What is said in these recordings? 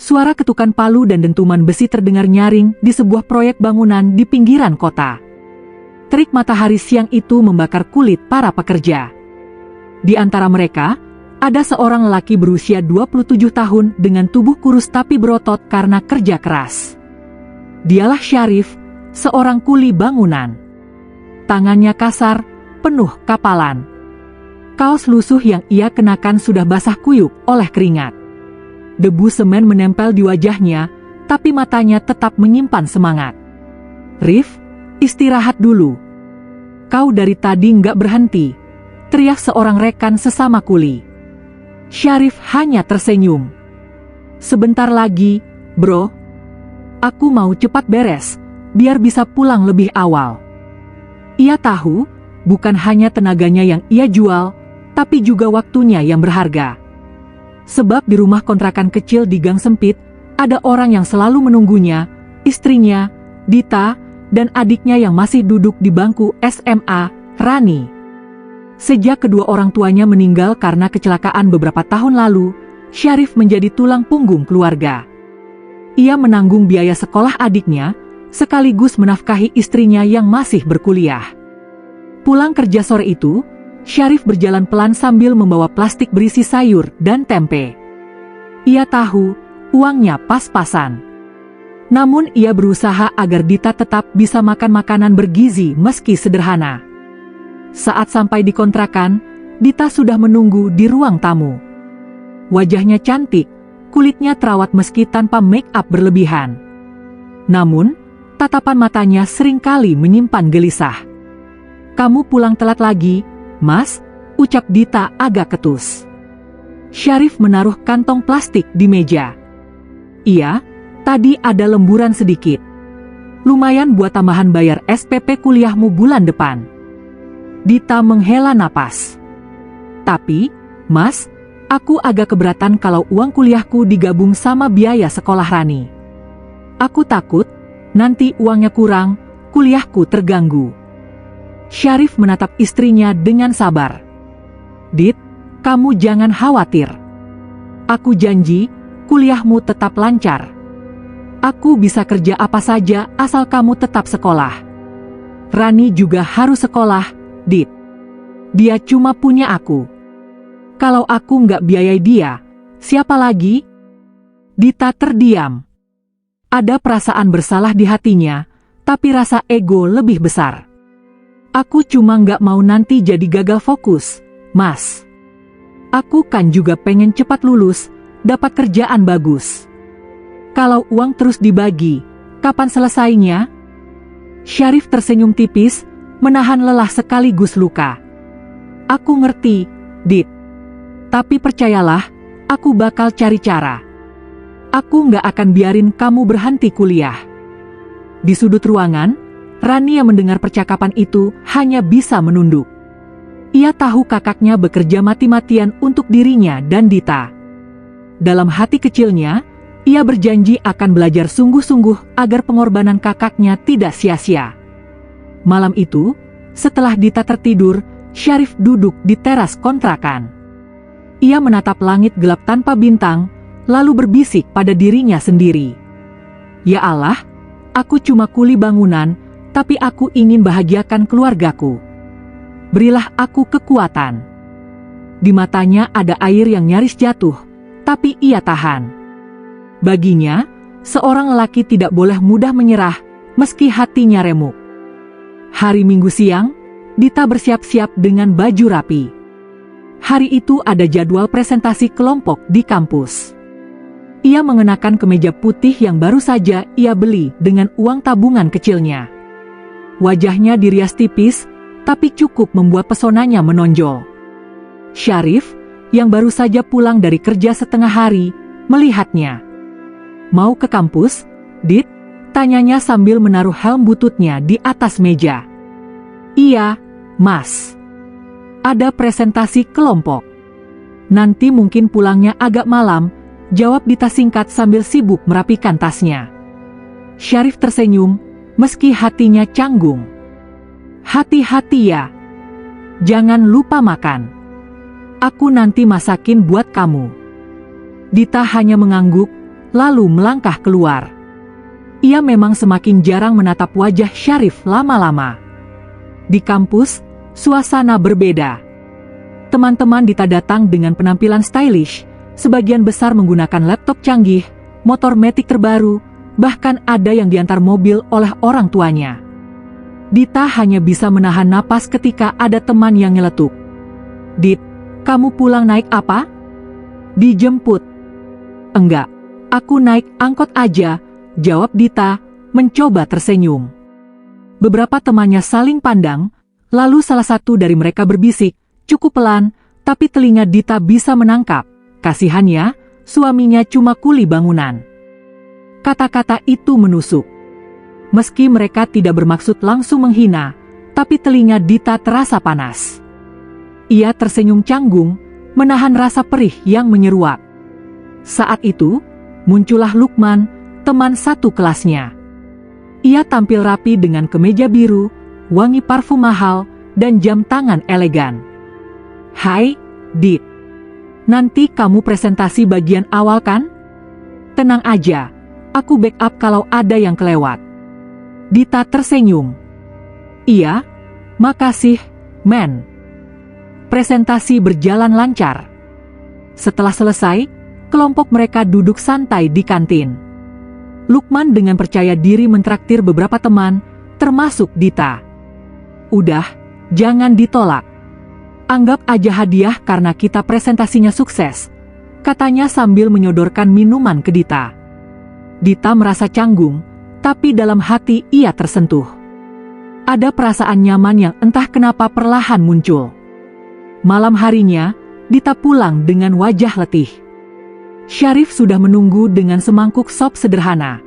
Suara ketukan palu dan dentuman besi terdengar nyaring di sebuah proyek bangunan di pinggiran kota. Terik matahari siang itu membakar kulit para pekerja. Di antara mereka, ada seorang lelaki berusia 27 tahun dengan tubuh kurus tapi berotot karena kerja keras. Dialah Syarif, seorang kuli bangunan. Tangannya kasar, penuh kapalan. Kaos lusuh yang ia kenakan sudah basah kuyup oleh keringat. Debu semen menempel di wajahnya, tapi matanya tetap menyimpan semangat. "Rif, istirahat dulu. Kau dari tadi nggak berhenti," teriak seorang rekan sesama kuli. Syarif hanya tersenyum. "Sebentar lagi, bro. Aku mau cepat beres, biar bisa pulang lebih awal." Ia tahu, bukan hanya tenaganya yang ia jual, tapi juga waktunya yang berharga. Sebab di rumah kontrakan kecil di gang sempit, ada orang yang selalu menunggunya, istrinya, Dita, dan adiknya yang masih duduk di bangku SMA, Rani. Sejak kedua orang tuanya meninggal karena kecelakaan beberapa tahun lalu, Syarif menjadi tulang punggung keluarga. Ia menanggung biaya sekolah adiknya, sekaligus menafkahi istrinya yang masih berkuliah. Pulang kerja sore itu, Syarif berjalan pelan sambil membawa plastik berisi sayur dan tempe. Ia tahu, uangnya pas-pasan. Namun ia berusaha agar Dita tetap bisa makan makanan bergizi meski sederhana. Saat sampai di kontrakan, Dita sudah menunggu di ruang tamu. Wajahnya cantik, kulitnya terawat meski tanpa make-up berlebihan. Namun, tatapan matanya seringkali menyimpan gelisah. "Kamu pulang telat lagi, Mas," ucap Dita agak ketus. Syarif menaruh kantong plastik di meja. "Iya, tadi ada lemburan sedikit. Lumayan buat tambahan bayar SPP kuliahmu bulan depan." Dita menghela napas. "Tapi, Mas, aku agak keberatan kalau uang kuliahku digabung sama biaya sekolah Rani. Aku takut, nanti uangnya kurang, kuliahku terganggu." Syarif menatap istrinya dengan sabar. "Dit, kamu jangan khawatir. Aku janji, kuliahmu tetap lancar. Aku bisa kerja apa saja asal kamu tetap sekolah. Rani juga harus sekolah, Dit. Dia cuma punya aku. Kalau aku nggak biayai dia, siapa lagi?" Dita terdiam. Ada perasaan bersalah di hatinya, tapi rasa ego lebih besar. "Aku cuma nggak mau nanti jadi gagal fokus, Mas. Aku kan juga pengen cepat lulus, dapat kerjaan bagus. Kalau uang terus dibagi, kapan selesainya?" Syarif tersenyum tipis, menahan lelah sekaligus luka. "Aku ngerti, Dit. Tapi percayalah, aku bakal cari cara. Aku nggak akan biarin kamu berhenti kuliah." Di sudut ruangan, Rani yang mendengar percakapan itu hanya bisa menunduk. Ia tahu kakaknya bekerja mati-matian untuk dirinya dan Dita. Dalam hati kecilnya, ia berjanji akan belajar sungguh-sungguh agar pengorbanan kakaknya tidak sia-sia. Malam itu, setelah Dita tertidur, Syarif duduk di teras kontrakan. Ia menatap langit gelap tanpa bintang, lalu berbisik pada dirinya sendiri. "Ya Allah, aku cuma kuli bangunan, tapi aku ingin bahagiakan keluargaku. Berilah aku kekuatan." Di matanya ada air yang nyaris jatuh, tapi ia tahan. Baginya, seorang lelaki tidak boleh mudah menyerah, meski hatinya remuk. Hari Minggu siang, Dita bersiap-siap dengan baju rapi. Hari itu ada jadwal presentasi kelompok di kampus. Ia mengenakan kemeja putih yang baru saja ia beli dengan uang tabungan kecilnya. Wajahnya dirias tipis, tapi cukup membuat pesonanya menonjol. Syarif, yang baru saja pulang dari kerja setengah hari, melihatnya. "Mau ke kampus, Dit?" tanyanya sambil menaruh helm bututnya di atas meja. "Iya, Mas. Ada presentasi kelompok. Nanti mungkin pulangnya agak malam," jawab Dita singkat sambil sibuk merapikan tasnya. Syarif tersenyum, meski hatinya canggung. "Hati-hati ya. Jangan lupa makan. Aku nanti masakin buat kamu." Dita hanya mengangguk, lalu melangkah keluar. Ia memang semakin jarang menatap wajah Syarif lama-lama. Di kampus, suasana berbeda. Teman-teman Dita datang dengan penampilan stylish, sebagian besar menggunakan laptop canggih, motor matic terbaru, bahkan ada yang diantar mobil oleh orang tuanya. Dita hanya bisa menahan napas ketika ada teman yang nyeletuk. "Dit, kamu pulang naik apa?" "Dijemput." "Enggak, aku naik angkot aja," jawab Dita, mencoba tersenyum. Beberapa temannya saling pandang, lalu salah satu dari mereka berbisik, cukup pelan, tapi telinga Dita bisa menangkap. Kasihannya, suaminya cuma kuli bangunan. Kata-kata itu menusuk. Meski mereka tidak bermaksud langsung menghina, tapi telinga Dita terasa panas. Ia tersenyum canggung, menahan rasa perih yang menyeruak. Saat itu, muncullah Lukman, teman satu kelasnya. Ia tampil rapi dengan kemeja biru, wangi parfum mahal, dan jam tangan elegan. "Hai, Dit. Nanti kamu presentasi bagian awal kan? Tenang aja, aku backup kalau ada yang kelewat." Dita tersenyum. "Iya, makasih, men." Presentasi berjalan lancar. Setelah selesai, kelompok mereka duduk santai di kantin. Lukman dengan percaya diri mentraktir beberapa teman, termasuk Dita. "Udah, jangan ditolak. Anggap aja hadiah karena kita presentasinya sukses," katanya sambil menyodorkan minuman ke Dita. Dita merasa canggung, tapi dalam hati ia tersentuh. Ada perasaan nyaman yang entah kenapa perlahan muncul. Malam harinya, Dita pulang dengan wajah letih. Syarif sudah menunggu dengan semangkuk sop sederhana.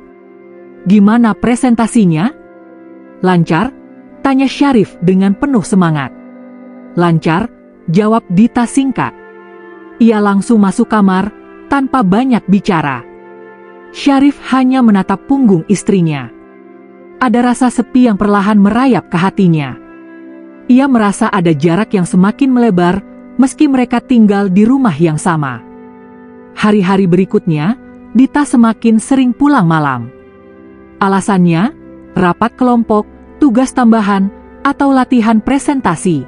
"Gimana presentasinya?" "Lancar?" tanya Syarif dengan penuh semangat. "Lancar," jawab Dita singkat. Ia langsung masuk kamar, tanpa banyak bicara. Syarif hanya menatap punggung istrinya. Ada rasa sepi yang perlahan merayap ke hatinya. Ia merasa ada jarak yang semakin melebar, meski mereka tinggal di rumah yang sama. Hari-hari berikutnya, Dita semakin sering pulang malam. Alasannya, rapat kelompok, tugas tambahan, atau latihan presentasi.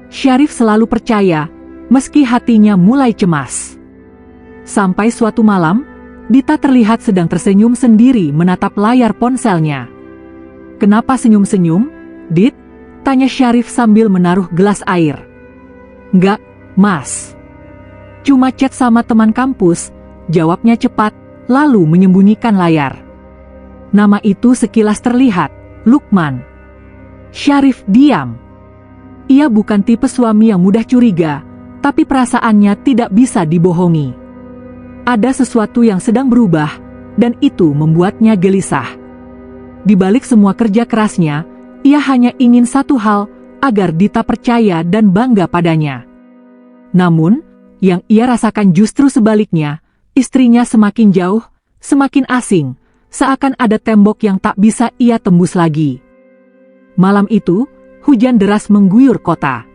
Syarif selalu percaya, meski hatinya mulai cemas. Sampai suatu malam, Dita terlihat sedang tersenyum sendiri menatap layar ponselnya. "Kenapa senyum-senyum, Dit?" tanya Syarif sambil menaruh gelas air. "Nggak, Mas. Cuma chat sama teman kampus," jawabnya cepat, lalu menyembunyikan layar. Nama itu sekilas terlihat, Lukman. Syarif diam. Ia bukan tipe suami yang mudah curiga, tapi perasaannya tidak bisa dibohongi. Ada sesuatu yang sedang berubah, dan itu membuatnya gelisah. Di balik semua kerja kerasnya, ia hanya ingin satu hal, agar Dita percaya dan bangga padanya. Namun, yang ia rasakan justru sebaliknya, istrinya semakin jauh, semakin asing, seakan ada tembok yang tak bisa ia tembus lagi. Malam itu, hujan deras mengguyur kota.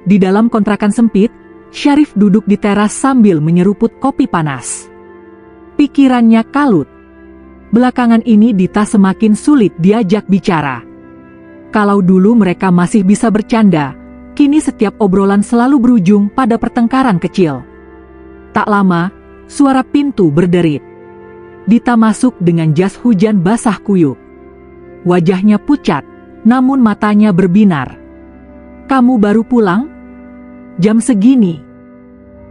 Di dalam kontrakan sempit, Syarif duduk di teras sambil menyeruput kopi panas. Pikirannya kalut. Belakangan ini Dita semakin sulit diajak bicara. Kalau dulu mereka masih bisa bercanda, kini setiap obrolan selalu berujung pada pertengkaran kecil. Tak lama, suara pintu berderit. Dita masuk dengan jas hujan basah kuyup. Wajahnya pucat, namun matanya berbinar. "Kamu baru pulang? Jam segini?"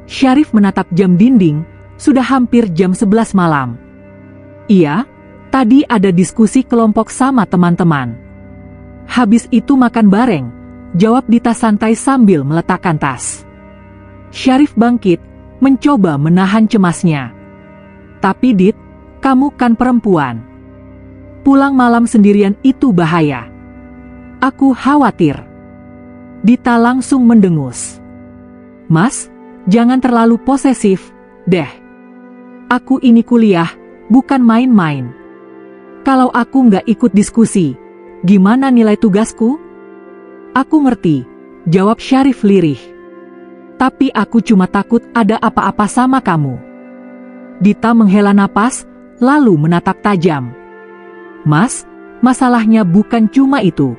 Syarif menatap jam dinding, sudah hampir jam 11 malam. "Iya, tadi ada diskusi kelompok sama teman-teman. Habis itu makan bareng," jawab Dita santai sambil meletakkan tas. Syarif bangkit, mencoba menahan cemasnya. "Tapi Dit, kamu kan perempuan. Pulang malam sendirian itu bahaya. Aku khawatir." Dita langsung mendengus. "Mas, jangan terlalu posesif, deh. Aku ini kuliah, bukan main-main. Kalau aku nggak ikut diskusi, gimana nilai tugasku?" "Aku ngerti," jawab Syarif lirih. "Tapi aku cuma takut ada apa-apa sama kamu." Dita menghela napas, lalu menatap tajam. Mas, masalahnya bukan cuma itu.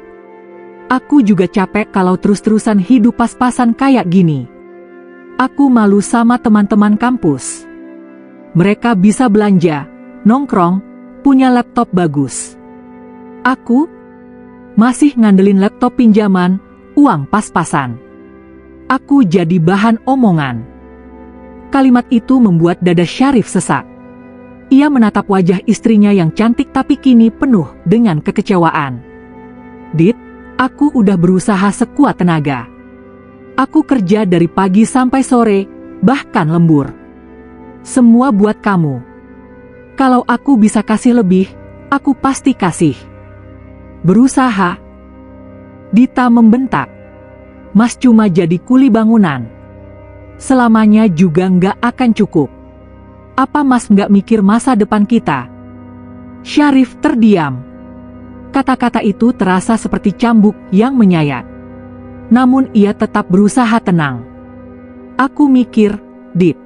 Aku juga capek kalau terus-terusan hidup pas-pasan kayak gini. Aku malu sama teman-teman kampus. Mereka bisa belanja, nongkrong, punya laptop bagus. Aku masih ngandelin laptop pinjaman, uang pas-pasan. Aku jadi bahan omongan. Kalimat itu membuat dada Syarif sesak. Ia menatap wajah istrinya yang cantik tapi kini penuh dengan kekecewaan. Dit, aku udah berusaha sekuat tenaga. Aku kerja dari pagi sampai sore, bahkan lembur. Semua buat kamu. Kalau aku bisa kasih lebih, aku pasti kasih. Berusaha. Dita membentak. Mas cuma jadi kuli bangunan. Selamanya juga nggak akan cukup. Apa Mas nggak mikir masa depan kita? Syarif terdiam. Kata-kata itu terasa seperti cambuk yang menyayat. Namun ia tetap berusaha tenang. Aku mikir, Dit.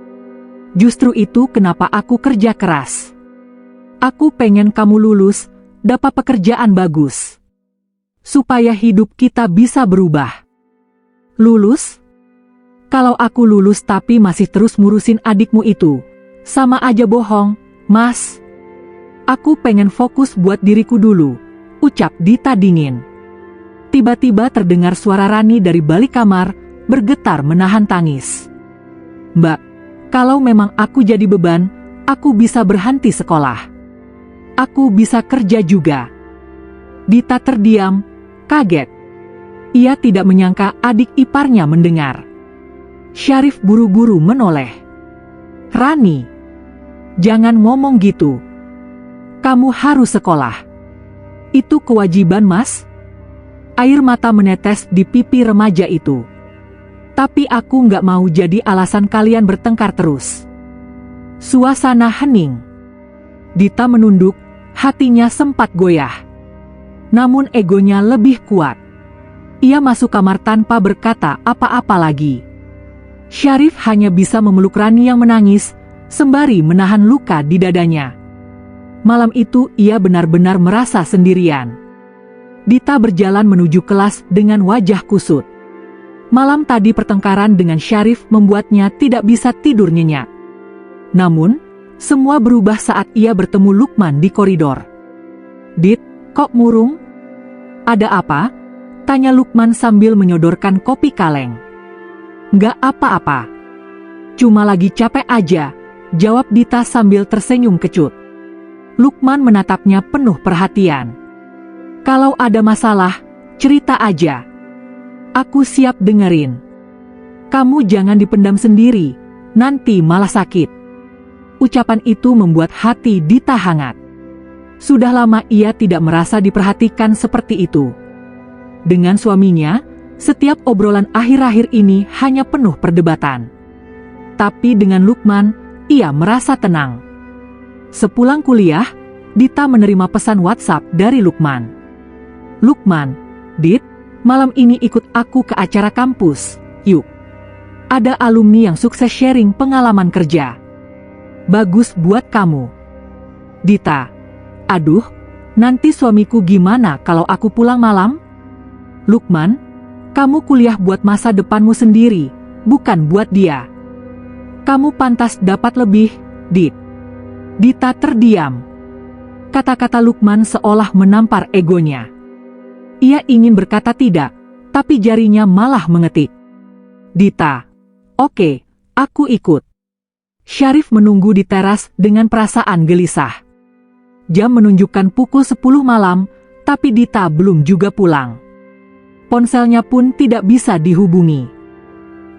Justru itu kenapa aku kerja keras. Aku pengen kamu lulus, dapat pekerjaan bagus. Supaya hidup kita bisa berubah. Lulus? Kalau aku lulus tapi masih terus ngurusin adikmu itu, sama aja bohong, Mas. Aku pengen fokus buat diriku dulu, ucap Dita dingin. Tiba-tiba terdengar suara Rani dari balik kamar, bergetar menahan tangis. Mbak, kalau memang aku jadi beban, aku bisa berhenti sekolah. Aku bisa kerja juga. Dita terdiam, kaget. Ia tidak menyangka adik iparnya mendengar. Syarif buru-buru menoleh. Rani, jangan ngomong gitu. Kamu harus sekolah. Itu kewajiban Mas. Air mata menetes di pipi remaja itu. Tapi aku nggak mau jadi alasan kalian bertengkar terus. Suasana hening. Dita menunduk, hatinya sempat goyah. Namun egonya lebih kuat. Ia masuk kamar tanpa berkata apa-apa lagi. Syarif hanya bisa memeluk Rani yang menangis, sembari menahan luka di dadanya. Malam itu ia benar-benar merasa sendirian. Dita berjalan menuju kelas dengan wajah kusut. Malam tadi pertengkaran dengan Syarif membuatnya tidak bisa tidur nyenyak. Namun, semua berubah saat ia bertemu Lukman di koridor. Dit, kok murung? Ada apa? Tanya Lukman sambil menyodorkan kopi kaleng. Nggak apa-apa. Cuma lagi capek aja, jawab Dita sambil tersenyum kecut. Lukman menatapnya penuh perhatian. Kalau ada masalah, cerita aja. Aku siap dengerin. Kamu jangan dipendam sendiri, nanti malah sakit. Ucapan itu membuat hati Dita hangat. Sudah lama ia tidak merasa diperhatikan seperti itu. Dengan suaminya, setiap obrolan akhir-akhir ini hanya penuh perdebatan. Tapi dengan Lukman, ia merasa tenang. Sepulang kuliah, Dita menerima pesan WhatsApp dari Lukman. Lukman, Dit, malam ini ikut aku ke acara kampus, yuk. Ada alumni yang sukses sharing pengalaman kerja. Bagus buat kamu. Dita, aduh, nanti suamiku gimana kalau aku pulang malam? Lukman, kamu kuliah buat masa depanmu sendiri, bukan buat dia. Kamu pantas dapat lebih, Dit. Dita terdiam. Kata-kata Lukman seolah menampar egonya. Ia ingin berkata tidak, tapi jarinya malah mengetik. Dita, oke, aku ikut. Syarif menunggu di teras dengan perasaan gelisah. Jam menunjukkan pukul 10 malam, tapi Dita belum juga pulang. Ponselnya pun tidak bisa dihubungi.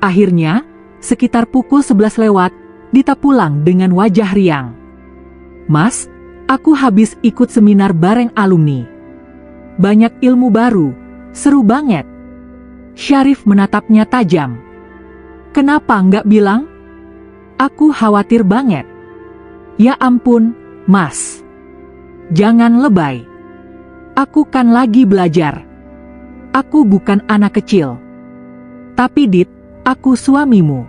Akhirnya, sekitar pukul 11 lewat, Dita pulang dengan wajah riang. Mas, aku habis ikut seminar bareng alumni. Banyak ilmu baru, seru banget. Syarif menatapnya tajam. Kenapa nggak bilang? Aku khawatir banget. Ya ampun, Mas. Jangan lebay. Aku kan lagi belajar. Aku bukan anak kecil. Tapi Dit, aku suamimu.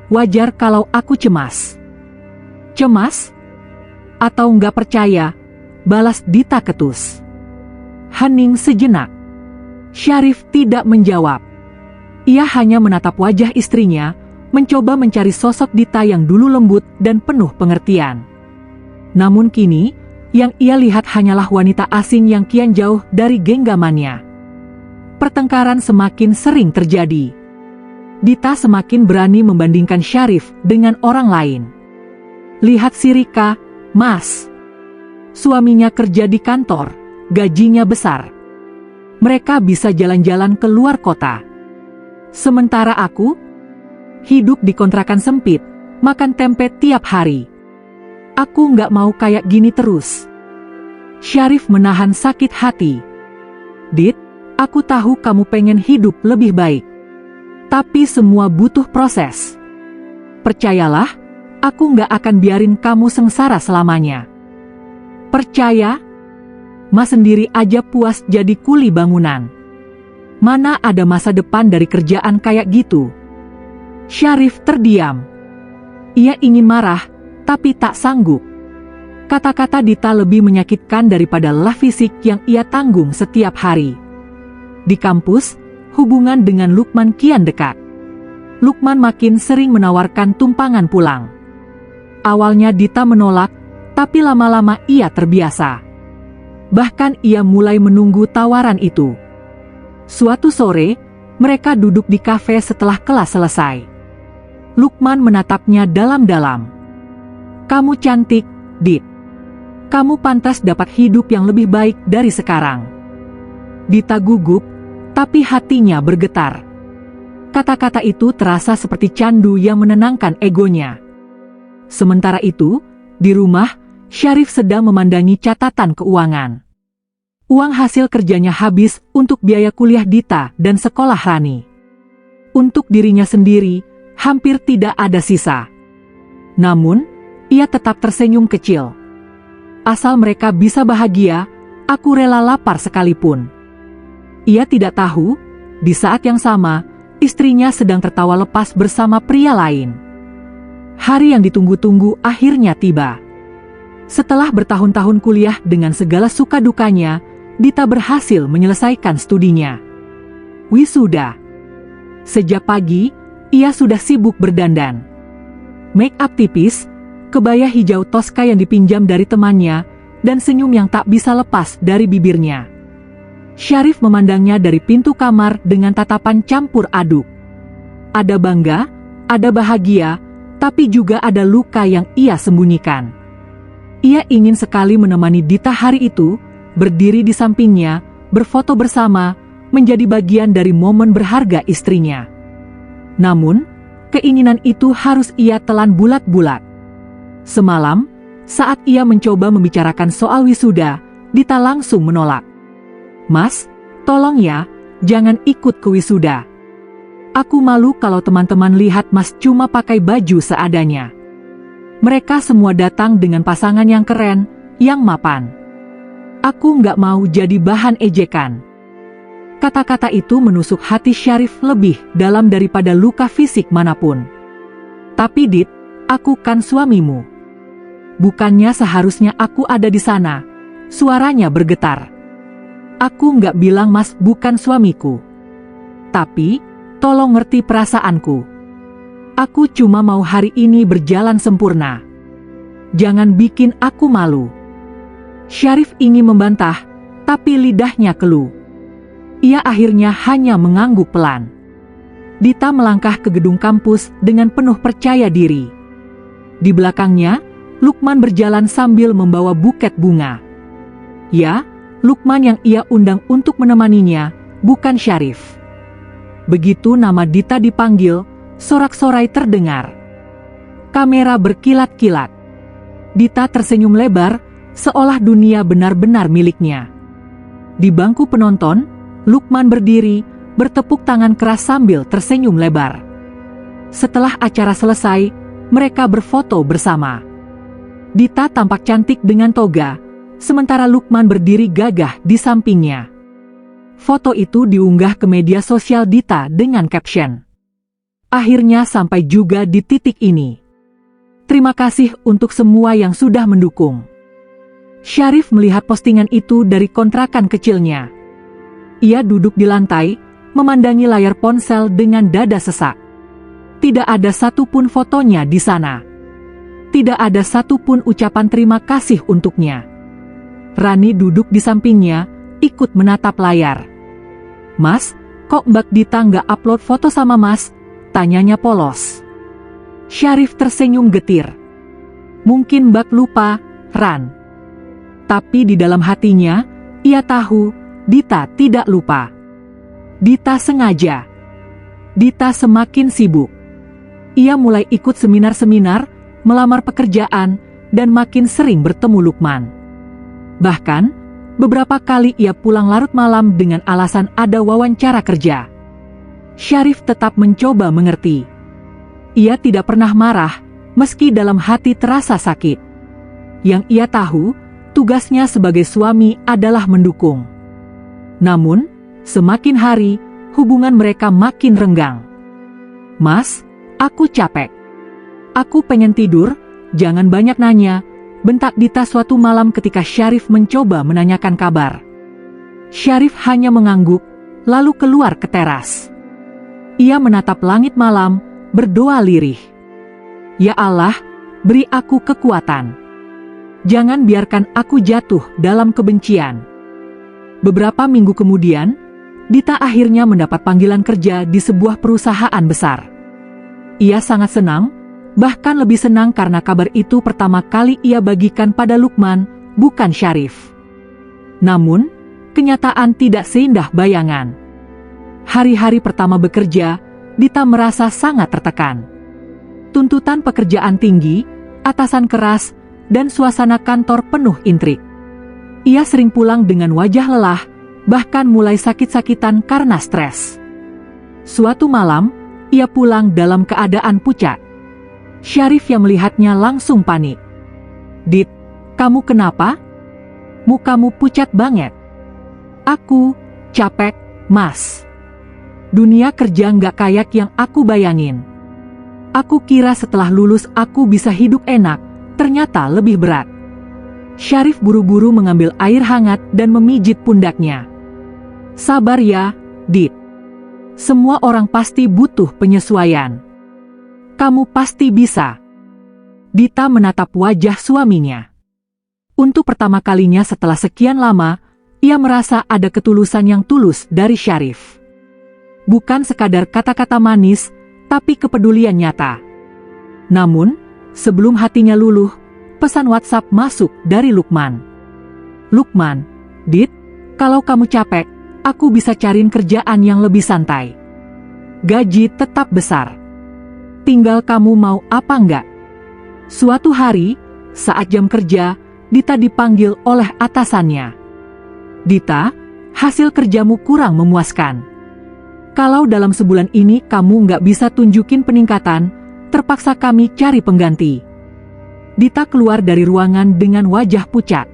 Wajar kalau aku cemas. Cemas? Atau nggak percaya? Balas Dita ketus. Hening sejenak. Syarif tidak menjawab. Ia hanya menatap wajah istrinya, mencoba mencari sosok Dita yang dulu lembut dan penuh pengertian. Namun kini, yang ia lihat hanyalah wanita asing yang kian jauh dari genggamannya. Pertengkaran semakin sering terjadi. Dita semakin berani membandingkan Syarif dengan orang lain. Lihat si Rika, Mas. Suaminya kerja di kantor, gajinya besar. Mereka bisa jalan-jalan ke luar kota. Sementara aku, hidup di kontrakan sempit, makan tempe tiap hari. Aku nggak mau kayak gini terus. Syarif menahan sakit hati. Dit, aku tahu kamu pengen hidup lebih baik. Tapi semua butuh proses. Percayalah, aku nggak akan biarin kamu sengsara selamanya. Percaya? Mas sendiri aja puas jadi kuli bangunan. Mana ada masa depan dari kerjaan kayak gitu? Syarif terdiam. Ia ingin marah, tapi tak sanggup. Kata-kata Dita lebih menyakitkan daripada lelah fisik yang ia tanggung setiap hari. Di kampus, hubungan dengan Lukman kian dekat. Lukman makin sering menawarkan tumpangan pulang. Awalnya Dita menolak, tapi lama-lama ia terbiasa. Bahkan ia mulai menunggu tawaran itu. Suatu sore, mereka duduk di kafe setelah kelas selesai. Lukman menatapnya dalam-dalam. Kamu cantik, Dit. Kamu pantas dapat hidup yang lebih baik dari sekarang. Dita gugup, tapi hatinya bergetar. Kata-kata itu terasa seperti candu yang menenangkan egonya. Sementara itu, di rumah, Syarif sedang memandangi catatan keuangan. Uang hasil kerjanya habis untuk biaya kuliah Dita dan sekolah Rani. Untuk dirinya sendiri, hampir tidak ada sisa. Namun, ia tetap tersenyum kecil. Asal mereka bisa bahagia, aku rela lapar sekalipun. Ia tidak tahu, di saat yang sama, istrinya sedang tertawa lepas bersama pria lain. Hari yang ditunggu-tunggu akhirnya tiba. Setelah bertahun-tahun kuliah dengan segala suka dukanya, Dita berhasil menyelesaikan studinya. Wisuda. Sejak pagi, ia sudah sibuk berdandan. Make up tipis, kebaya hijau Tosca yang dipinjam dari temannya, dan senyum yang tak bisa lepas dari bibirnya. Syarif memandangnya dari pintu kamar dengan tatapan campur aduk. Ada bangga, ada bahagia, tapi juga ada luka yang ia sembunyikan. Ia ingin sekali menemani Dita hari itu, berdiri di sampingnya, berfoto bersama, menjadi bagian dari momen berharga istrinya. Namun, keinginan itu harus ia telan bulat-bulat. Semalam, saat ia mencoba membicarakan soal wisuda, Dita langsung menolak. Mas, tolong ya, jangan ikut ke wisuda. Aku malu kalau teman-teman lihat Mas cuma pakai baju seadanya. Mereka semua datang dengan pasangan yang keren, yang mapan. Aku nggak mau jadi bahan ejekan. Kata-kata itu menusuk hati Syarif lebih dalam daripada luka fisik manapun. Tapi Dit, aku kan suamimu. Bukannya seharusnya aku ada di sana. Suaranya bergetar. Aku nggak bilang Mas bukan suamiku. Tapi, tolong ngerti perasaanku. Aku cuma mau hari ini berjalan sempurna. Jangan bikin aku malu. Syarif ingin membantah, tapi lidahnya keluh. Ia akhirnya hanya mengangguk pelan. Dita melangkah ke gedung kampus dengan penuh percaya diri. Di belakangnya, Lukman berjalan sambil membawa buket bunga. Ya, Lukman yang ia undang untuk menemaninya, bukan Syarif. Begitu nama Dita dipanggil, sorak-sorai terdengar. Kamera berkilat-kilat. Dita tersenyum lebar, seolah dunia benar-benar miliknya. Di bangku penonton, Lukman berdiri, bertepuk tangan keras sambil tersenyum lebar. Setelah acara selesai, mereka berfoto bersama. Dita tampak cantik dengan toga, sementara Lukman berdiri gagah di sampingnya. Foto itu diunggah ke media sosial Dita dengan caption, "Akhirnya sampai juga di titik ini." Terima kasih untuk semua yang sudah mendukung. Syarif melihat postingan itu dari kontrakan kecilnya. Ia duduk di lantai, memandangi layar ponsel dengan dada sesak. Tidak ada satupun fotonya di sana. Tidak ada satupun ucapan terima kasih untuknya. Rani duduk di sampingnya, ikut menatap layar. "Mas, kok Mbak Dita nggak upload foto sama Mas?" tanyanya polos. Syarif tersenyum getir. "Mungkin Mbak lupa, Ran." Tapi di dalam hatinya, ia tahu Dita tidak lupa. Dita sengaja. Dita semakin sibuk. Ia mulai ikut seminar-seminar, melamar pekerjaan, dan makin sering bertemu Lukman. Bahkan, beberapa kali ia pulang larut malam dengan alasan ada wawancara kerja. Syarif tetap mencoba mengerti. Ia tidak pernah marah, meski dalam hati terasa sakit. Yang ia tahu, tugasnya sebagai suami adalah mendukung. Namun, semakin hari, hubungan mereka makin renggang. "Mas, aku capek. Aku pengen tidur, jangan banyak nanya," bentak Dita suatu malam ketika Syarif mencoba menanyakan kabar. Syarif hanya mengangguk, lalu keluar ke teras. Ia menatap langit malam, berdoa lirih. "Ya Allah, beri aku kekuatan. Jangan biarkan aku jatuh dalam kebencian." Beberapa minggu kemudian, Dita akhirnya mendapat panggilan kerja di sebuah perusahaan besar. Ia sangat senang, bahkan lebih senang karena kabar itu pertama kali ia bagikan pada Lukman, bukan Syarif. Namun, kenyataan tidak seindah bayangan. Hari-hari pertama bekerja, Dita merasa sangat tertekan. Tuntutan pekerjaan tinggi, atasan keras, dan suasana kantor penuh intrik. Ia sering pulang dengan wajah lelah, bahkan mulai sakit-sakitan karena stres. Suatu malam, ia pulang dalam keadaan pucat. Syarif yang melihatnya langsung panik. "Dit, kamu kenapa? Mukamu pucat banget." "Aku capek, Mas. Dunia kerja nggak kayak yang aku bayangin. Aku kira setelah lulus aku bisa hidup enak, ternyata lebih berat." Syarif buru-buru mengambil air hangat dan memijit pundaknya. "Sabar ya, Dit. Semua orang pasti butuh penyesuaian. Kamu pasti bisa." Dita menatap wajah suaminya. Untuk pertama kalinya setelah sekian lama, ia merasa ada ketulusan yang tulus dari Syarif. Bukan sekadar kata-kata manis, tapi kepedulian nyata. Namun, sebelum hatinya luluh, pesan WhatsApp masuk dari Lukman. "Lukman, Dit, kalau kamu capek, aku bisa cariin kerjaan yang lebih santai. Gaji tetap besar. Tinggal kamu mau apa enggak?" Suatu hari, saat jam kerja, Dita dipanggil oleh atasannya. "Dita, hasil kerjamu kurang memuaskan. Kalau dalam sebulan ini kamu nggak bisa tunjukin peningkatan, terpaksa kami cari pengganti." Dita keluar dari ruangan dengan wajah pucat.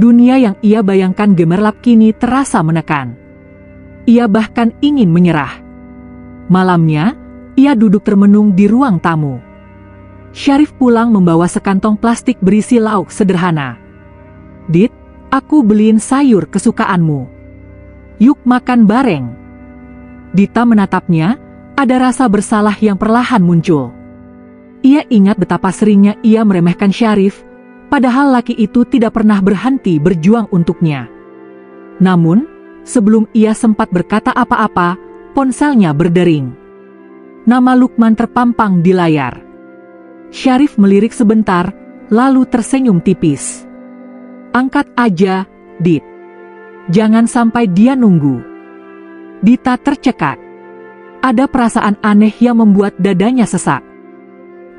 Dunia yang ia bayangkan gemerlap kini terasa menekan. Ia bahkan ingin menyerah. Malamnya, ia duduk termenung di ruang tamu. Syarif pulang membawa sekantong plastik berisi lauk sederhana. "Dit, aku beliin sayur kesukaanmu. Yuk makan bareng." Dita menatapnya, ada rasa bersalah yang perlahan muncul. Ia ingat betapa seringnya ia meremehkan Syarif, padahal laki itu tidak pernah berhenti berjuang untuknya. Namun, sebelum ia sempat berkata apa-apa, ponselnya berdering. Nama Lukman terpampang di layar. Syarif melirik sebentar, lalu tersenyum tipis. "Angkat aja, Dit. Jangan sampai dia nunggu." Dita tercekat. Ada perasaan aneh yang membuat dadanya sesak.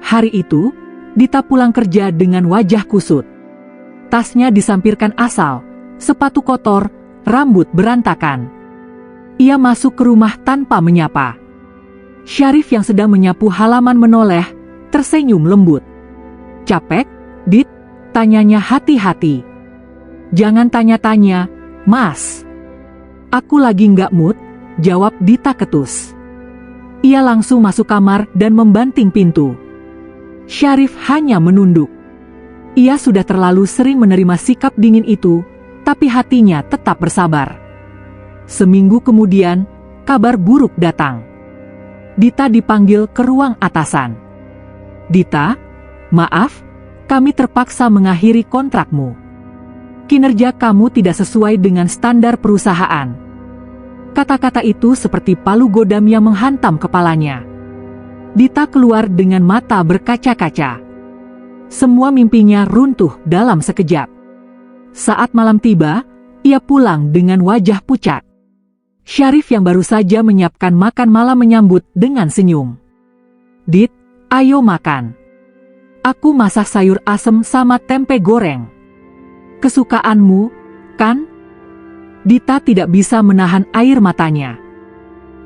Hari itu, Dita pulang kerja dengan wajah kusut. Tasnya disampirkan asal, sepatu kotor, rambut berantakan. Ia masuk ke rumah tanpa menyapa. Syarif yang sedang menyapu halaman menoleh, tersenyum lembut. "Capek, Dit?" tanyanya hati-hati. "Jangan tanya-tanya, Mas. Aku lagi nggak mood," jawab Dita ketus. Ia langsung masuk kamar dan membanting pintu. Syarif hanya menunduk. Ia sudah terlalu sering menerima sikap dingin itu, tapi hatinya tetap bersabar. Seminggu kemudian, kabar buruk datang. Dita dipanggil ke ruang atasan. "Dita, maaf, kami terpaksa mengakhiri kontrakmu. Kinerja kamu tidak sesuai dengan standar perusahaan." Kata-kata itu seperti palu godam yang menghantam kepalanya. Dita keluar dengan mata berkaca-kaca. Semua mimpinya runtuh dalam sekejap. Saat malam tiba, ia pulang dengan wajah pucat. Syarif yang baru saja menyiapkan makan malam menyambut dengan senyum. "Dit, ayo makan. Aku masak sayur asem sama tempe goreng. Kesukaanmu, kan?" Dita tidak bisa menahan air matanya.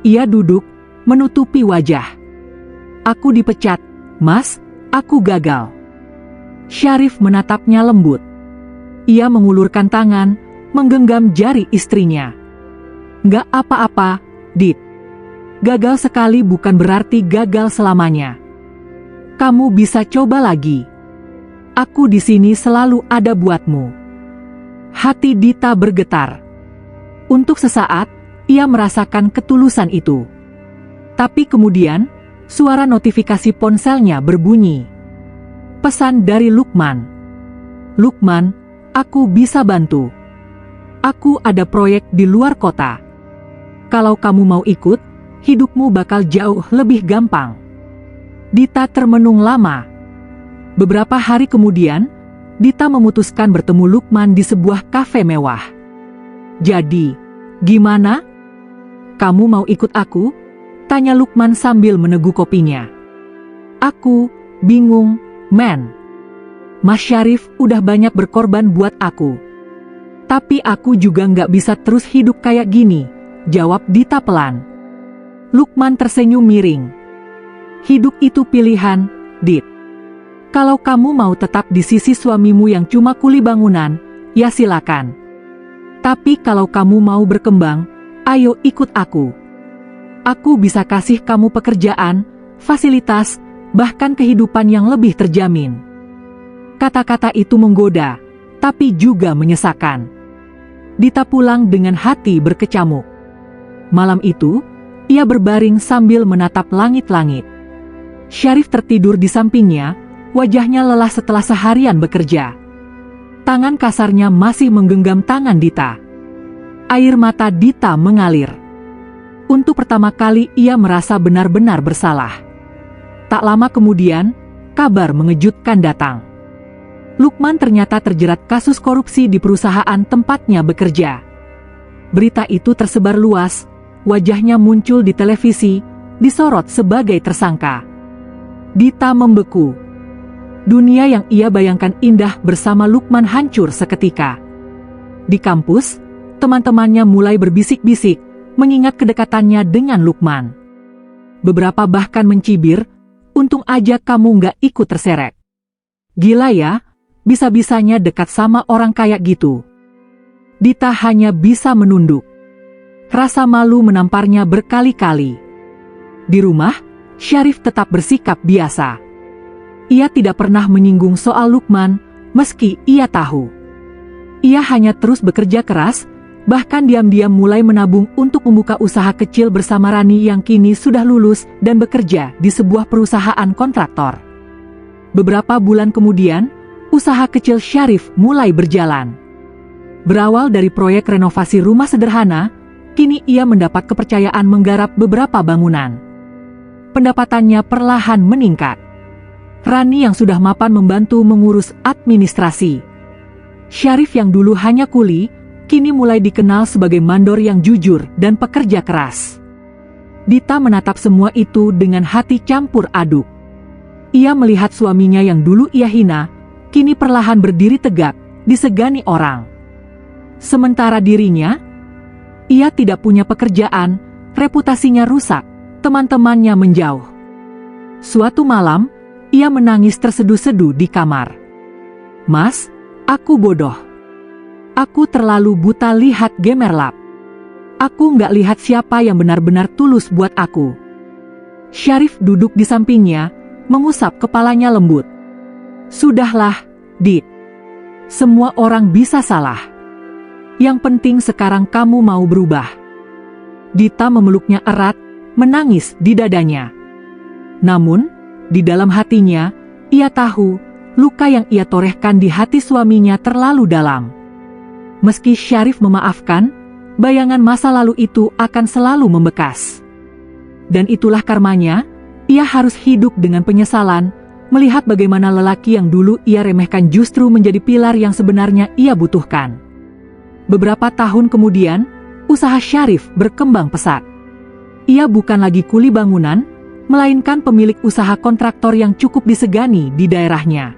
Ia duduk, menutupi wajah. "Aku dipecat, Mas, aku gagal." Syarif menatapnya lembut. Ia mengulurkan tangan, menggenggam jari istrinya. "Nggak apa-apa, Dit. Gagal sekali bukan berarti gagal selamanya. Kamu bisa coba lagi. Aku di sini selalu ada buatmu." Hati Dita bergetar. Untuk sesaat, ia merasakan ketulusan itu. Tapi kemudian, suara notifikasi ponselnya berbunyi. Pesan dari Lukman. "Lukman, aku bisa bantu. Aku ada proyek di luar kota. Kalau kamu mau ikut, hidupmu bakal jauh lebih gampang." Dita termenung lama. Beberapa hari kemudian, Dita memutuskan bertemu Lukman di sebuah kafe mewah. "Jadi, gimana? Kamu mau ikut aku?" tanya Lukman sambil meneguk kopinya. "Aku bingung, men. Mas Syarif udah banyak berkorban buat aku. Tapi aku juga nggak bisa terus hidup kayak gini," jawab Dita pelan. Lukman tersenyum miring. "Hidup itu pilihan, Dit. Kalau kamu mau tetap di sisi suamimu yang cuma kuli bangunan, ya silakan. Tapi kalau kamu mau berkembang, ayo ikut aku. Aku bisa kasih kamu pekerjaan, fasilitas, bahkan kehidupan yang lebih terjamin." Kata-kata itu menggoda, tapi juga menyesakan. Dita pulang dengan hati berkecamuk. Malam itu, ia berbaring sambil menatap langit-langit. Syarif tertidur di sampingnya, wajahnya lelah setelah seharian bekerja. Tangan kasarnya masih menggenggam tangan Dita. Air mata Dita mengalir. Untuk pertama kali ia merasa benar-benar bersalah. Tak lama kemudian, kabar mengejutkan datang. Lukman ternyata terjerat kasus korupsi di perusahaan tempatnya bekerja. Berita itu tersebar luas, wajahnya muncul di televisi, disorot sebagai tersangka. Dita membeku. Dunia yang ia bayangkan indah bersama Lukman hancur seketika. Di kampus, teman-temannya mulai berbisik-bisik, mengingat kedekatannya dengan Lukman. Beberapa bahkan mencibir, "Untung aja kamu nggak ikut terseret. Gila ya, bisa-bisanya dekat sama orang kayak gitu." Dita hanya bisa menunduk. Rasa malu menamparnya berkali-kali. Di rumah, Syarif tetap bersikap biasa. Ia tidak pernah menyinggung soal Lukman, meski ia tahu. Ia hanya terus bekerja keras, bahkan diam-diam mulai menabung untuk membuka usaha kecil bersama Rani yang kini sudah lulus dan bekerja di sebuah perusahaan kontraktor. Beberapa bulan kemudian, usaha kecil Syarif mulai berjalan. Berawal dari proyek renovasi rumah sederhana, kini ia mendapat kepercayaan menggarap beberapa bangunan. Pendapatannya perlahan meningkat. Rani yang sudah mapan membantu mengurus administrasi. Syarif yang dulu hanya kuli, kini mulai dikenal sebagai mandor yang jujur dan pekerja keras. Dita menatap semua itu dengan hati campur aduk. Ia melihat suaminya yang dulu ia hina, kini perlahan berdiri tegak, disegani orang. Sementara dirinya, ia tidak punya pekerjaan, reputasinya rusak, teman-temannya menjauh. Suatu malam, ia menangis terseduh-seduh di kamar. "Mas, aku bodoh. Aku terlalu buta lihat gemerlap. Aku nggak lihat siapa yang benar-benar tulus buat aku." Syarif duduk di sampingnya, mengusap kepalanya lembut. Sudahlah, Dit. Semua orang bisa salah. Yang penting sekarang kamu mau berubah. Dita memeluknya erat, menangis di dadanya. Namun, di dalam hatinya, ia tahu, luka yang ia torehkan di hati suaminya terlalu dalam. Meski Syarif memaafkan, bayangan masa lalu itu akan selalu membekas. Dan itulah karmanya, ia harus hidup dengan penyesalan, melihat bagaimana lelaki yang dulu ia remehkan justru menjadi pilar yang sebenarnya ia butuhkan. Beberapa tahun kemudian, usaha Syarif berkembang pesat. Ia bukan lagi kuli bangunan, melainkan pemilik usaha kontraktor yang cukup disegani di daerahnya.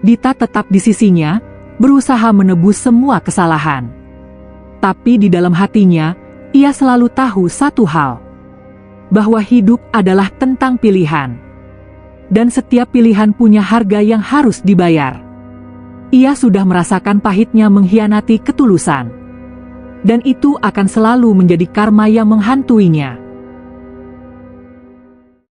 Dita tetap di sisinya, berusaha menebus semua kesalahan. Tapi di dalam hatinya, ia selalu tahu satu hal, bahwa hidup adalah tentang pilihan. Dan setiap pilihan punya harga yang harus dibayar. Ia sudah merasakan pahitnya mengkhianati ketulusan. Dan itu akan selalu menjadi karma yang menghantuinya.